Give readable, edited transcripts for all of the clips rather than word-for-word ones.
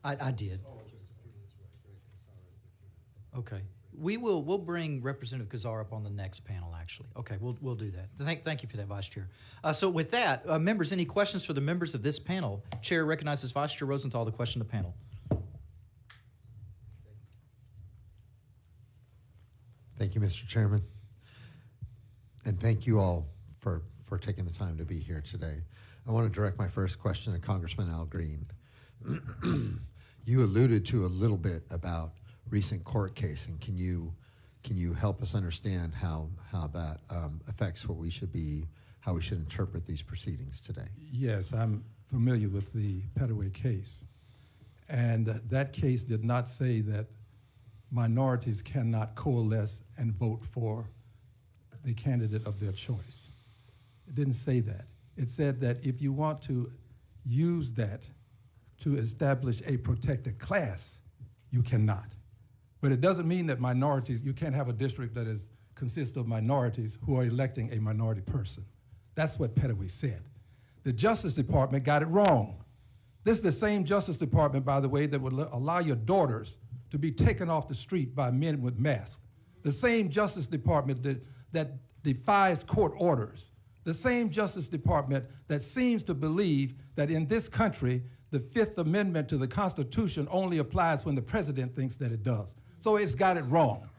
I did. Okay. We'll bring Representative Kazar up on the next panel, actually. Okay, we'll do that. Thank you for that, Vice Chair. So with that, members, any questions for the members of this panel? Chair recognizes Vice Chair Rosenthal to question the panel. Thank you, Mr. Chairman. And thank you all for taking the time to be here today. I want to direct my first question to Congressman Al Green. You alluded to a little bit about recent court case, and can you help us understand how that affects how we should interpret these proceedings today? Yes, I'm familiar with the Pettaway case, and that case did not say that minorities cannot coalesce and vote for the candidate of their choice. It didn't say that. It said that if you want to use that to establish a protected class, you cannot. But it doesn't mean that minorities, you can't have a district that consists of minorities who are electing a minority person. That's what Pettaway said. The Justice Department got it wrong. This is the same Justice Department, by the way, that would allow your daughters to be taken off the street by men with masks. The same Justice Department that defies court orders. The same Justice Department that seems to believe that in this country, the Fifth Amendment to the Constitution only applies when the president thinks that it does. So it's got it wrong.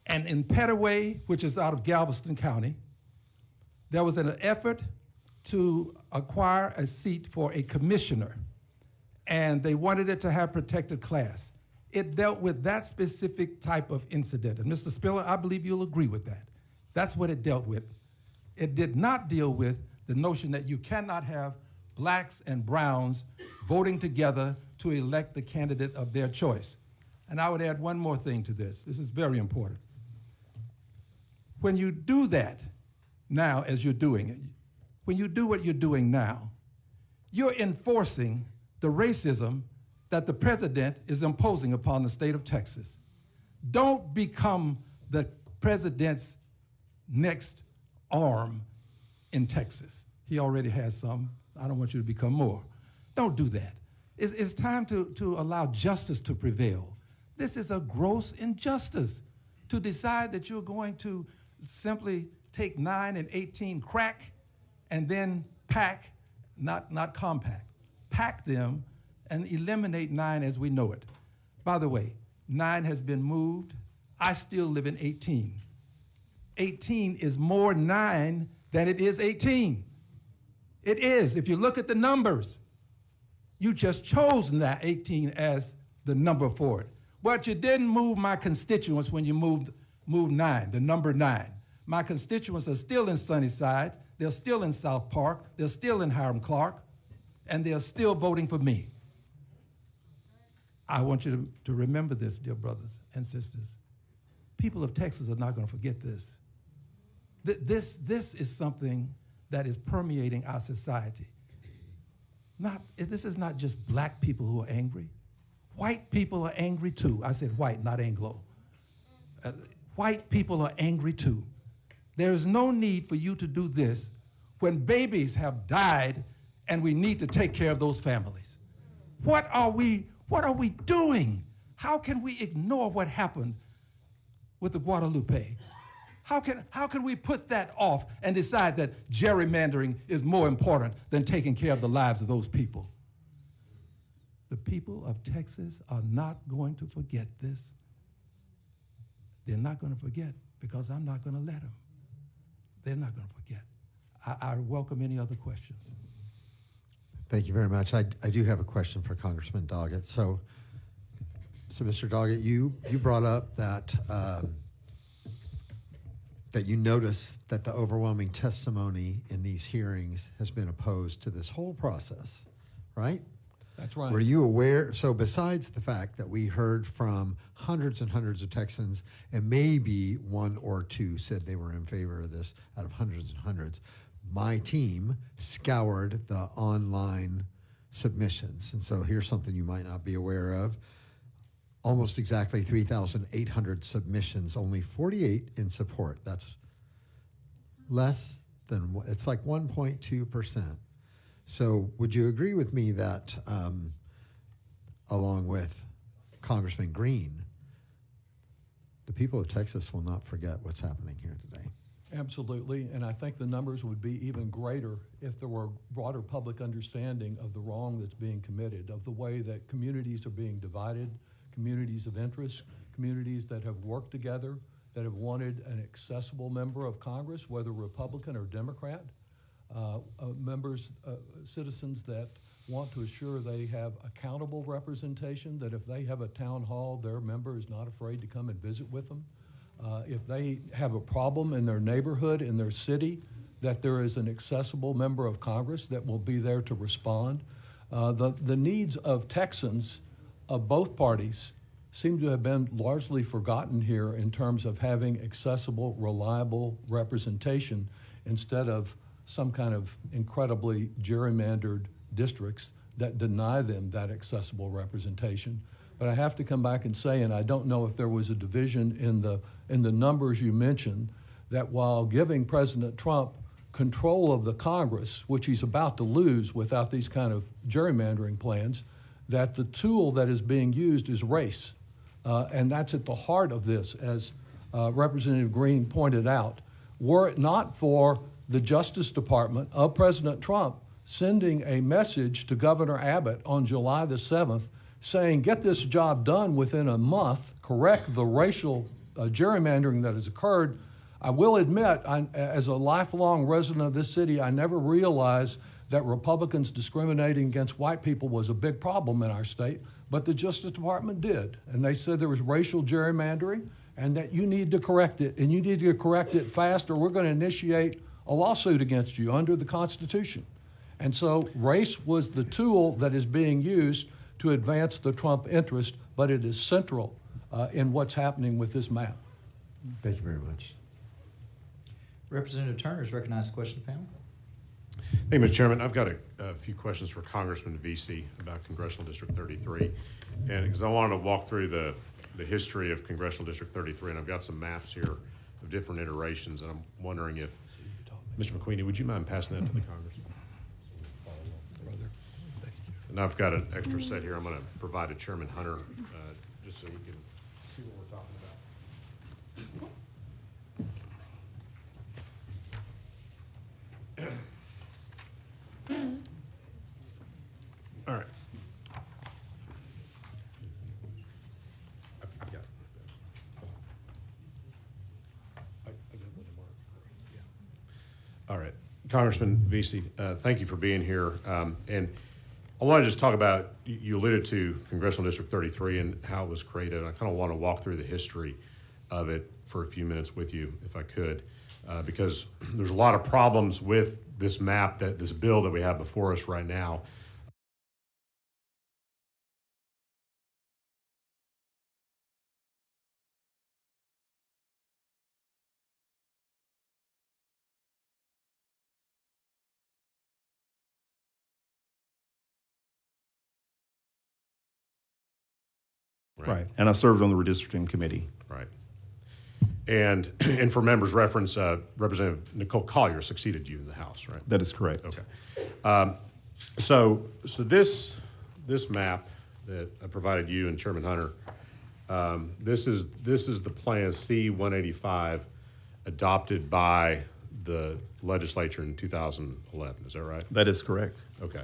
And in Pettaway, which is out of Galveston County, there was an effort to acquire a seat for a commissioner, and they wanted it to have protected class. It dealt with that specific type of incident. And Mr. Spiller, I believe you'll agree with that. That's what it dealt with. It did not deal with the notion that you cannot have blacks and browns voting together to elect the candidate of their choice. And I would add one more thing to this. This is very important. When you do that now, as you're doing it, when you do what you're doing now, you're enforcing the racism that the president is imposing upon the state of Texas. Don't become the president's next arm in Texas. He already has some. I don't want you to become more. Don't do that. It's time to allow justice to prevail. This is a gross injustice to decide that you're going to simply take 9 and 18 crack and then pack, not compact, pack them and eliminate 9 as we know it. By the way, 9 has been moved. I still live in 18. 18 is more 9 than it is 18. It is. If you look at the numbers, you just chose that 18 as the number for it. But you didn't move my constituents when you moved 9, the number 9. My constituents are still in Sunnyside, they're still in South Park, they're still in Hiram Clark, and they're still voting for me. I want you to remember this, dear brothers and sisters. People of Texas are not going to forget this. This is something that is permeating our society. This is not just black people who are angry. White people are angry too. I said white, not Anglo. White people are angry too. There is no need for you to do this when babies have died and we need to take care of those families. What are we doing? How can we ignore what happened with the Guadalupe? How can we put that off and decide that gerrymandering is more important than taking care of the lives of those people? The people of Texas are not going to forget this. They're not going to forget because I'm not going to let them. They're not going to forget. I welcome any other questions. Thank you very much. I do have a question for Congressman Doggett. So Mr. Doggett, you brought up that that you notice that the overwhelming testimony in these hearings has been opposed to this whole process, right? That's right. Were you aware? So besides the fact that we heard from hundreds and hundreds of Texans, and maybe 1 or 2 said they were in favor of this out of hundreds and hundreds, my team scoured the online submissions. And so here's something you might not be aware of. Almost exactly 3,800 submissions, only 48 in support. That's less than, it's like 1.2%. So would you agree with me that along with Congressman Green, the people of Texas will not forget what's happening here today. Absolutely, and I think the numbers would be even greater if there were broader public understanding of the wrong that's being committed, of the way that communities are being divided, communities of interest, communities that have worked together, that have wanted an accessible member of Congress, whether Republican or Democrat, citizens that want to assure they have accountable representation, that if they have a town hall, their member is not afraid to come and visit with them. If they have a problem in their neighborhood, in their city, that there is an accessible member of Congress that will be there to respond. The needs of Texans of both parties seem to have been largely forgotten here in terms of having accessible, reliable representation instead of some kind of incredibly gerrymandered districts that deny them that accessible representation. But I have to come back and say, and I don't know if there was a division in the numbers you mentioned, that while giving President Trump control of the Congress, which he's about to lose without these kind of gerrymandering plans, that the tool that is being used is race. And that's at the heart of this, as Representative Green pointed out. Were it not for the Justice Department of President Trump sending a message to Governor Abbott on July the 7th saying, get this job done within a month, correct the racial gerrymandering that has occurred, I will admit, as a lifelong resident of this city, I never realized that Republicans discriminating against white people was a big problem in our state, but the Justice Department did. And they said there was racial gerrymandering and that you need to correct it, and you need to correct it fast or we're going to initiate a lawsuit against you under the Constitution. And so race was the tool that is being used to advance the Trump interest, but it is central in what's happening with this map. Thank you very much. Representative Turner is recognized to question the panel. Thank you, Mr. Chairman. I've got a few questions for Congressman Veasey about Congressional District 33. And because I wanted to walk through the history of Congressional District 33, and I've got some maps here of different iterations, and I'm wondering if, Mr. McQueenie, would you mind passing that to the Congress? And I've got an extra set here I'm going to provide to Chairman Hunter, just so he can see what we're talking about. All right. I've got it. All right. Congressman Veasey, thank you for being here. And I want to just talk about, you alluded to Congressional District 33 and how it was created. I kind of want to walk through the history of it for a few minutes with you, if I could, because there's a lot of problems with this map, this bill that we have before us right now. Right. And I served on the redistricting committee. Right. And for members' reference, Representative Nicole Collier succeeded you in the House, right? That is correct. Okay. So this map that I provided you and Chairman Hunter, this is the plan C-185 adopted by the legislature in 2011. Is that right? That is correct. Okay.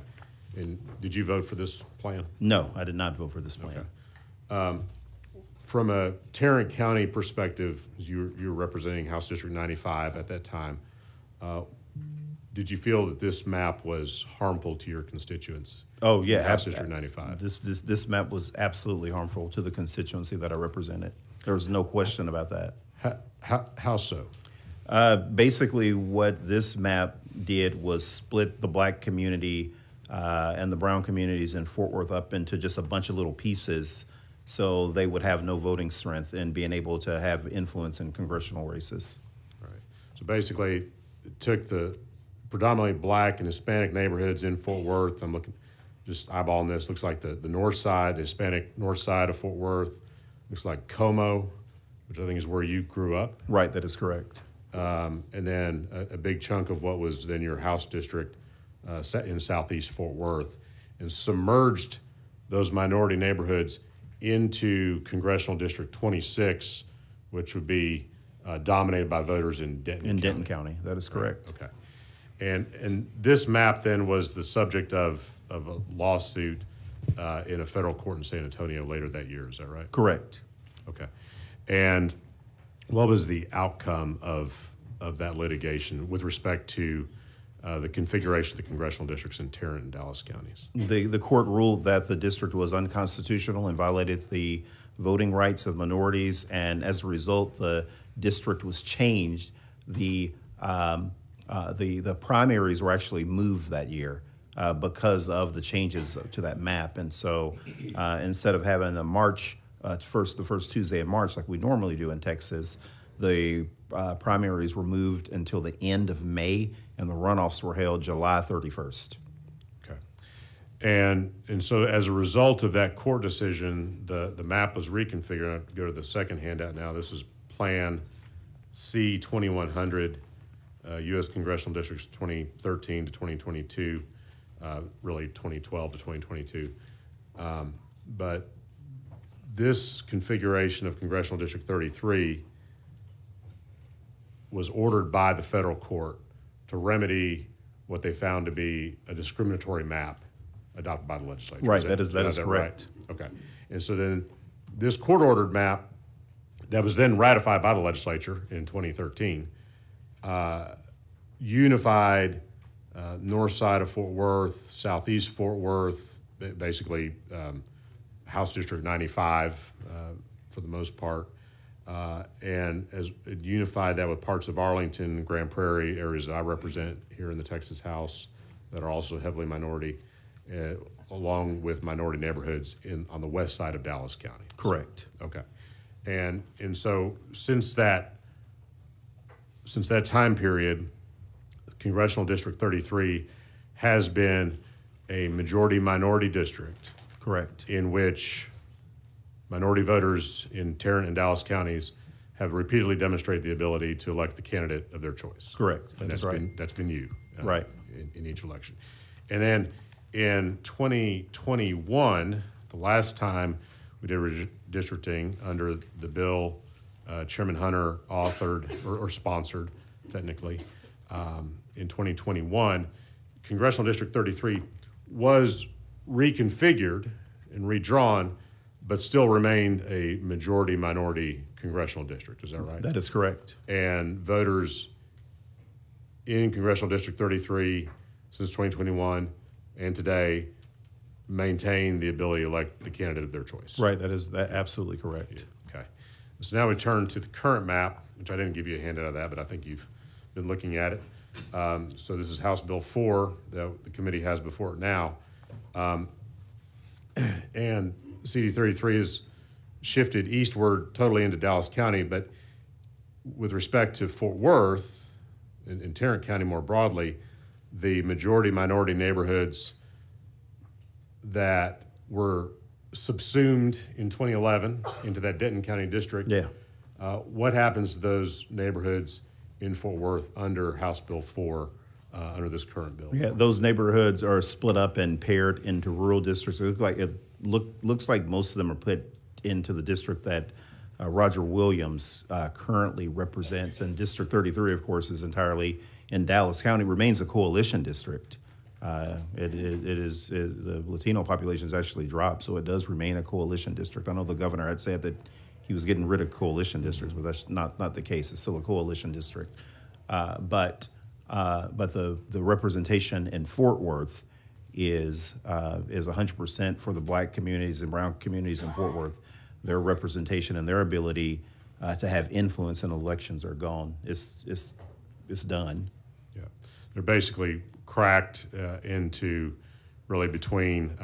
And did you vote for this plan? No, I did not vote for this plan. Okay. From a Tarrant County perspective, as you were representing House District 95 at that time, did you feel that this map was harmful to your constituents? Oh, yeah. House District 95. This map was absolutely harmful to the constituency that I represented. There was no question about that. How so? Basically, what this map did was split the black community and the brown communities in Fort Worth up into just a bunch of little pieces, so they would have no voting strength in being able to have influence in congressional races. Right. So basically, it took the predominantly black and Hispanic neighborhoods in Fort Worth. I'm looking, just eyeballing this. Looks like the north side, the Hispanic north side of Fort Worth. Looks like Como, which I think is where you grew up. Right, that is correct. And then a big chunk of what was then your House district in southeast Fort Worth, and submerged those minority neighborhoods into Congressional District 26, which would be dominated by voters in Denton County. Denton County, that is correct. Okay. And this map then was the subject of a lawsuit in a federal court in San Antonio later that year, is that right? Correct. Okay. And what was the outcome of that litigation with respect to the configuration of the congressional districts in Tarrant and Dallas counties? The court ruled that the district was unconstitutional and violated the voting rights of minorities, and as a result, the district was changed. The primaries were actually moved that year because of the changes to that map, and so instead of having a March the first Tuesday of March like we normally do in Texas, the primaries were moved until the end of May, and the runoffs were held July 31st. Okay. And so as a result of that court decision, the map was reconfigured. I'll go to the second handout now. This is Plan C-2100, U.S. Congressional Districts 2013 to 2022, really 2012 to 2022. But this configuration of Congressional District 33 was ordered by the federal court to remedy what they found to be a discriminatory map adopted by the legislature. Right, that is correct. Right? Okay. And so then this court-ordered map that was then ratified by the legislature in 2013 unified north side of Fort Worth, southeast Fort Worth, basically House District 95 for the most part, and as it unified that with parts of Arlington, Grand Prairie, areas that I represent here in the Texas House that are also heavily minority, along with minority neighborhoods on the west side of Dallas County. Correct. Okay, and so since that time period, Congressional District 33 has been a majority-minority district. Correct. In which minority voters in Tarrant and Dallas counties have repeatedly demonstrated the ability to elect the candidate of their choice. Correct. And that's right. That's been you. Right. In each election. And then in 2021, the last time we did redistricting under the bill Chairman Hunter authored or sponsored, technically, in 2021, Congressional District 33 was reconfigured and redrawn, but still remained a majority-minority congressional district. Is that right? That is correct. And voters in Congressional District 33 since 2021 and today maintain the ability to elect the candidate of their choice. Right, that is absolutely correct. Yeah. Okay. So now we turn to the current map, which I didn't give you a handout of that, but I think you've been looking at it. So this is House Bill 4 that the committee has before it now. And CD33 is shifted eastward totally into Dallas County, but with respect to Fort Worth and Tarrant County more broadly, the majority-minority neighborhoods that were subsumed in 2011 into that Denton County district. Yeah. What happens to those neighborhoods in Fort Worth under House Bill 4 under this current bill? Yeah, those neighborhoods are split up and paired into rural districts. It looks like most of them are put into the district that Roger Williams currently represents, and District 33, of course, is entirely in Dallas County. Remains a coalition district. The Latino population has actually dropped, so it does remain a coalition district. I know the governor had said that he was getting rid of coalition districts, but that's not the case. It's still a coalition district. But the representation in Fort Worth is 100% for the black communities and brown communities in Fort Worth. Their representation and their ability to have influence in elections are gone. It's done. Yeah, they're basically cracked into really between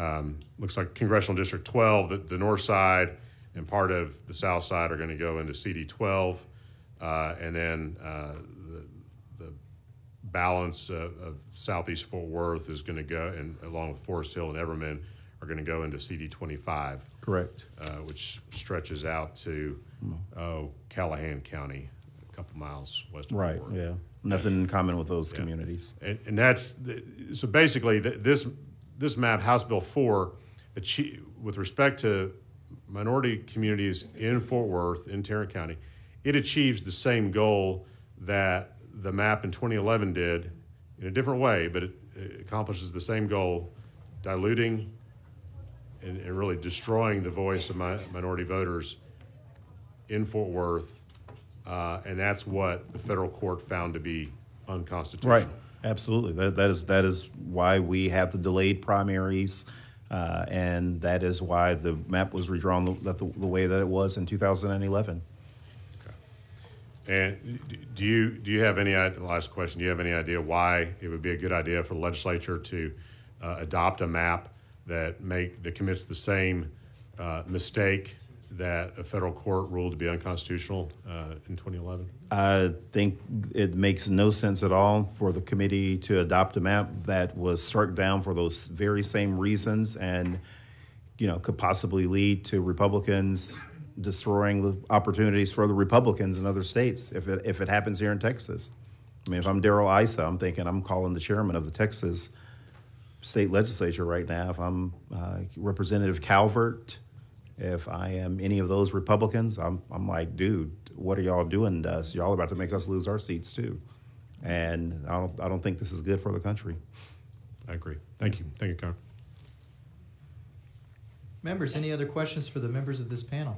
looks like Congressional District 12, the north side, and part of the south side are going to go into CD 12, and then the balance of southeast Fort Worth is going to go, and along with Forest Hill and Everman, are going to go into CD 25. Correct. Which stretches out to Callahan County, a couple miles west of Right. Fort Worth. Yeah. Nothing in common with those communities. And that's so basically this map, House Bill 4, with respect to minority communities in Fort Worth, in Tarrant County, it achieves the same goal that the map in 2011 did in a different way, but it accomplishes the same goal, diluting and really destroying the voice of minority voters in Fort Worth, and that's what the federal court found to be unconstitutional. Right, absolutely. That is why we have the delayed primaries, and that is why the map was redrawn the way that it was in 2011. And do you have any, last question, do you have any idea why it would be a good idea for the legislature to adopt a map that commits the same mistake that a federal court ruled to be unconstitutional in 2011? I think it makes no sense at all for the committee to adopt a map that was struck down for those very same reasons and, could possibly lead to Republicans destroying the opportunities for the Republicans in other states if it happens here in Texas. I mean, if I'm Darrell Issa, I'm thinking I'm calling the chairman of the Texas state legislature right now. If I'm Representative Calvert, if I am any of those Republicans, I'm like, dude, what are y'all doing to us? Y'all about to make us lose our seats too. And I don't think this is good for the country. I agree. Thank you. Thank you, Congressman. Members, any other questions for the members of this panel?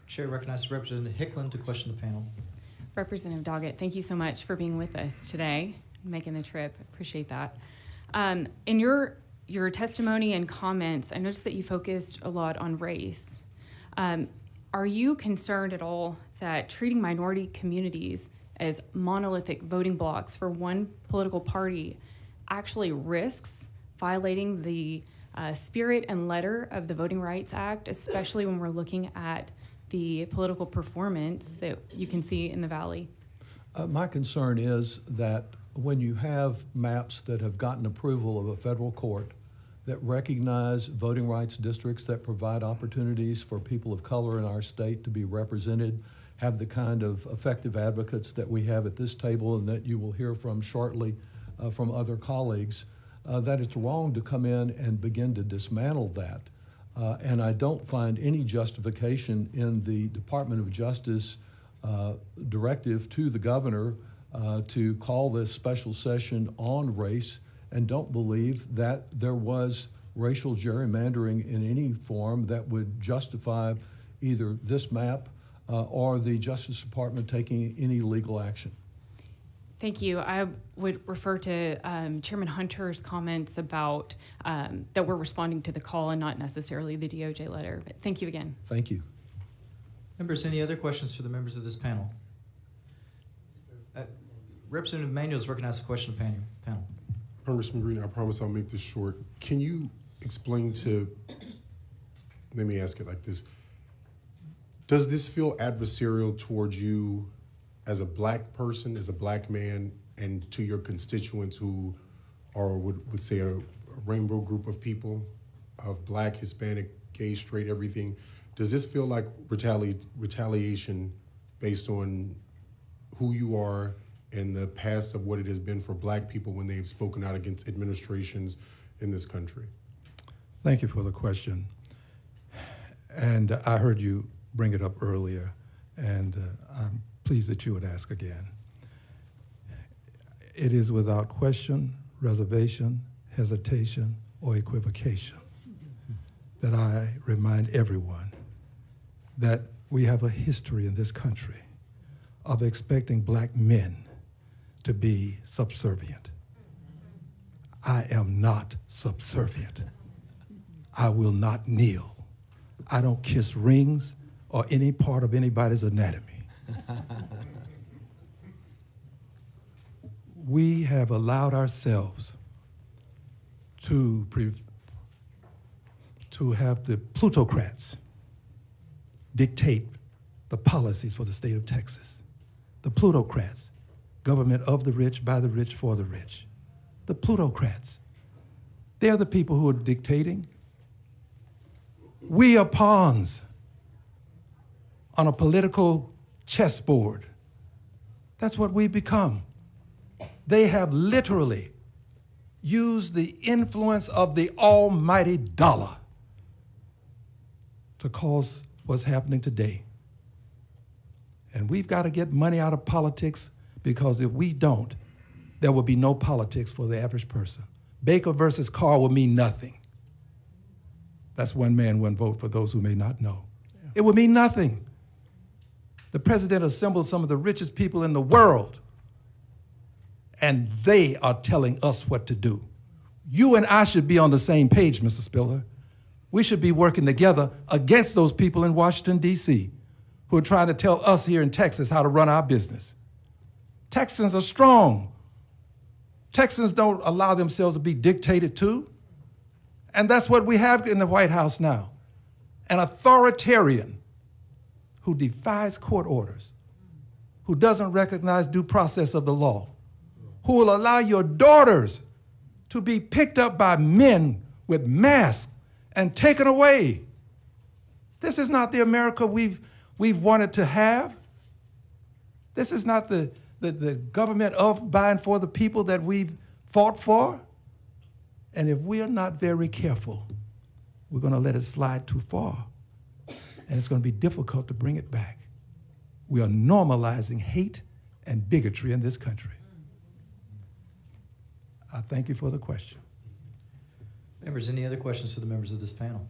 Chair recognizes Representative Hicklin to question the panel. Representative Doggett, thank you so much for being with us today, making the trip. Appreciate that. In your testimony and comments, I noticed that you focused a lot on race. Are you concerned at all that treating minority communities as monolithic voting blocks for one political party actually risks violating the spirit and letter of the Voting Rights Act, especially when we're looking at the political performance that you can see in the Valley? My concern is that when you have maps that have gotten approval of a federal court that recognize voting rights districts, that provide opportunities for people of color in our state to be represented, have the kind of effective advocates that we have at this table and that you will hear from shortly from other colleagues, that it's wrong to come in and begin to dismantle that. And I don't find any justification in the Department of Justice directive to the governor to call this special session on race, and don't believe that there was racial gerrymandering in any form that would justify either this map or the Justice Department taking any legal action. Thank you. I would refer to Chairman Hunter's comments about that we're responding to the call and not necessarily the DOJ letter. But thank you again. Thank you. Members, any other questions for the members of this panel? Representative Manuel is recognized to question the panel. Congressman Green, I promise I'll make this short. Can you explain let me ask it like this. Does this feel adversarial towards you as a black person, as a black man, and to your constituents who are, would say, a rainbow group of people, of black, Hispanic, gay, straight, everything? Does this feel like retaliation based on who you are and the past of what it has been for black people when they've spoken out against administrations in this country? Thank you for the question. And I heard you bring it up earlier, and I'm pleased that you would ask again. It is without question, reservation, hesitation, or equivocation that I remind everyone that we have a history in this country of expecting black men to be subservient. I am not subservient. I will not kneel. I don't kiss rings or any part of anybody's anatomy. We have allowed ourselves to have the plutocrats dictate the policies for the state of Texas. The plutocrats, government of the rich, by the rich, for the rich. The plutocrats, they're the people who are dictating. We are pawns on a political chessboard. That's what we become. They have literally used the influence of the almighty dollar to cause what's happening today. And we've got to get money out of politics, because if we don't, there will be no politics for the average person. Baker versus Carr will mean nothing. That's one man, one vote, for those who may not know. Yeah. It would mean nothing. The president assembled some of the richest people in the world, and they are telling us what to do. You and I should be on the same page, Mr. Spiller. We should be working together against those people in Washington, D.C., who are trying to tell us here in Texas how to run our business. Texans are strong. Texans don't allow themselves to be dictated to. And that's what we have in the White House now. An authoritarian who defies court orders, who doesn't recognize due process of the law, who will allow your daughters to be picked up by men with masks and taken away. This is not the America we've wanted to have. This is not the government of, by, and for the people that we've fought for. And if we are not very careful, we're going to let it slide too far. And it's going to be difficult to bring it back. We are normalizing hate and bigotry in this country. I thank you for the question. Members, any other questions for the members of this panel?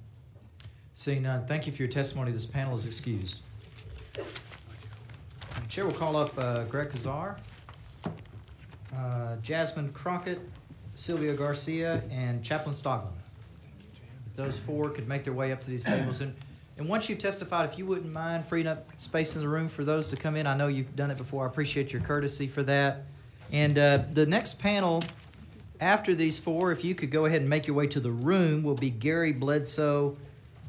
Seeing none, thank you for your testimony. This panel is excused. The chair will call up Greg Kazar, Jasmine Crockett, Sylvia Garcia, and Chaplain Stoglin. If those four could make their way up to these tables. And once you've testified, if you wouldn't mind freeing up space in the room for those to come in. I know you've done it before. I appreciate your courtesy for that. And the next panel after these four, if you could go ahead and make your way to the room, will be Gary Bledsoe,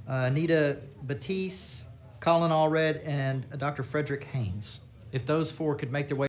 Anita Batiste, Colin Allred, and Dr. Frederick Haynes. If those four could make their way